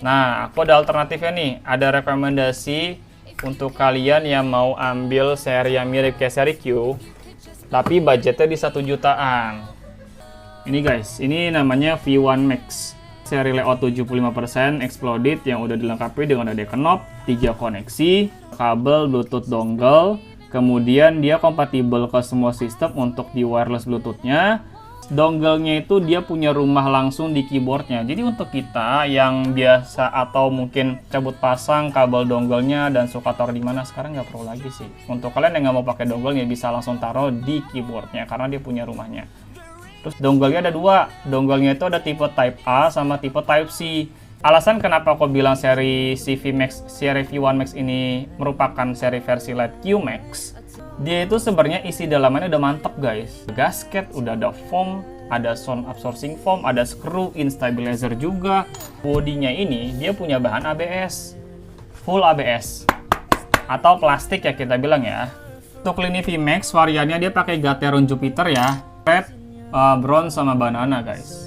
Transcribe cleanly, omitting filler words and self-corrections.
Nah, aku ada alternatifnya nih. Ada rekomendasi untuk kalian yang mau ambil seri yang mirip kayak seri Q, tapi budgetnya di 1 jutaan. Ini guys, ini namanya V1 Max. Seri layout 75% exploded yang udah dilengkapi dengan ada knob, 3 koneksi, kabel Bluetooth dongle, kemudian dia kompatibel ke semua sistem untuk di wireless Bluetooth-nya. Dongle-nya itu dia punya rumah langsung di keyboardnya. Jadi untuk kita yang biasa atau mungkin cabut pasang kabel dongle-nya dan suka taruh di mana, sekarang nggak perlu lagi sih. Untuk kalian yang nggak mau pakai dongle-nya bisa langsung taruh di keyboardnya karena dia punya rumahnya. Terus dongle-nya ada 2. Dongle-nya itu ada tipe Type A sama tipe Type C. Alasan kenapa aku bilang seri CV Max, seri V1 Max ini merupakan seri versi Light Q Max. Dia itu sebenarnya isi dalamannya udah mantep guys. Gasket, udah ada foam, ada sound absorbing foam, ada screw in stabilizer juga. Bodinya ini dia punya bahan ABS, full ABS atau plastik ya kita bilang ya. Untuk lini V Max variannya dia pakai Gateron Jupiter ya, red, bronze sama banana guys.